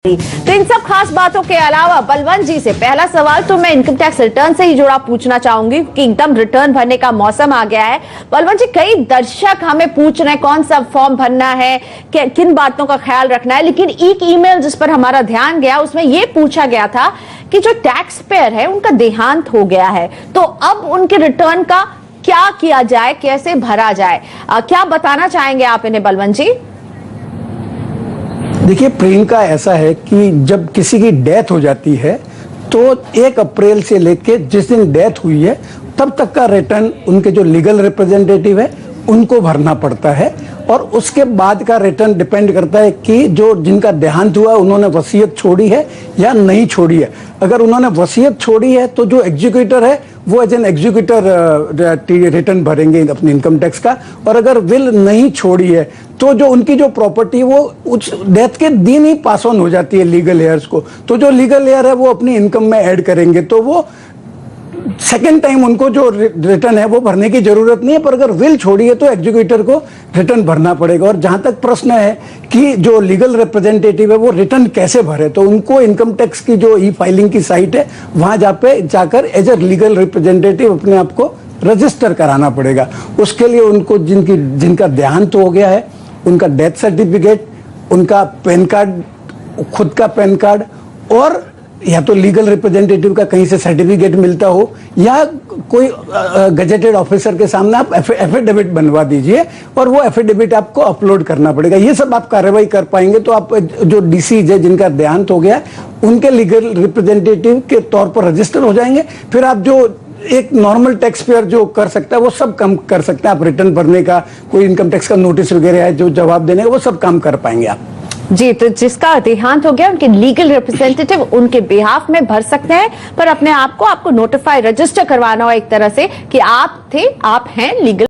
तो इन सब खास बातों के अलावा बलवंत जी से पहला सवाल तो मैं इनकम टैक्स रिटर्न से ही जुड़ा पूछना चाहूंगी कि एकदम रिटर्न भरने का मौसम आ गया है। बलवंत जी, कई दर्शक हमें पूछ रहे हैं कौन सा फॉर्म भरना है, किन बातों का ख्याल रखना है, लेकिन एक ईमेल जिस पर हमारा ध्यान गया उसमें यह पूछा गया था कि जो टैक्स पेयर है उनका देहांत हो गया है, तो अब उनके रिटर्न का क्या किया जाए, कैसे भरा जाए, क्या बताना चाहेंगे आप इन्हें बलवंत जी? देखिए, प्रियंका, ऐसा है कि जब किसी की डेथ हो जाती है तो 1 अप्रैल से लेके जिस दिन डेथ हुई है तब तक का रिटर्न उनके जो लीगल रिप्रेजेंटेटिव है उनको भरना पड़ता है, और उसके बाद का रिटर्न डिपेंड करता है कि जो जिनका देहांत हुआ उन्होंने वसीयत छोड़ी है या नहीं छोड़ी है। अगर उन्होंने वसीयत छोड़ी है तो जो एग्जीक्यूटर है वो एज एन एग्जीक्यूटर रिटर्न भरेंगे अपने इनकम टैक्स का, और अगर विल नहीं छोड़ी है तो जो उनकी जो प्रॉपर्टी वो उस डेथ के दिन ही पास ऑन हो जाती है लीगल हेयर्स को, तो जो लीगल हेयर है वो अपनी इनकम में ऐड करेंगे, तो वो सेकेंड टाइम उनको जो रिटर्न है वो भरने की जरूरत नहीं है। पर अगर विल छोड़ी है तो एग्जीक्यूटर को रिटर्न भरना पड़ेगा। और जहां तक प्रश्न है कि जो लीगल रिप्रेजेंटेटिव है वो रिटर्न कैसे भरे, तो उनको इनकम टैक्स की जो ई फाइलिंग की साइट है वहां जाकर एज ए लीगल रिप्रेजेंटेटिव अपने आप को रजिस्टर कराना पड़ेगा। उसके लिए उनको जिनका देहांत हो गया है उनका डेथ सर्टिफिकेट, उनका पैन कार्ड, खुद का पैन कार्ड, और या तो लीगल रिप्रेजेंटेटिव का कहीं से सर्टिफिकेट मिलता हो या कोई गजेटेड ऑफिसर के सामने आप एफिडेविट बनवा दीजिए, और वो एफिडेविट आपको अपलोड करना पड़ेगा। ये सब आप कार्रवाई कर पाएंगे तो आप जो डिसीज है जिनका देहांत हो गया उनके लीगल रिप्रेजेंटेटिव के तौर पर रजिस्टर हो जाएंगे। फिर आप जो एक नॉर्मल टैक्स पेयर जो कर सकता है वो सब काम कर सकते हैं। आप रिटर्न भरने का, कोई इनकम टैक्स का नोटिस वगैरह है जो जवाब देने का, वो सब काम कर पाएंगे आप। जी, तो जिसका देहांत हो गया उनके लीगल रिप्रेजेंटेटिव उनके बिहाफ में भर सकते हैं, पर अपने आप को आपको नोटिफाई रजिस्टर करवाना हो एक तरह से कि आप हैं लीगल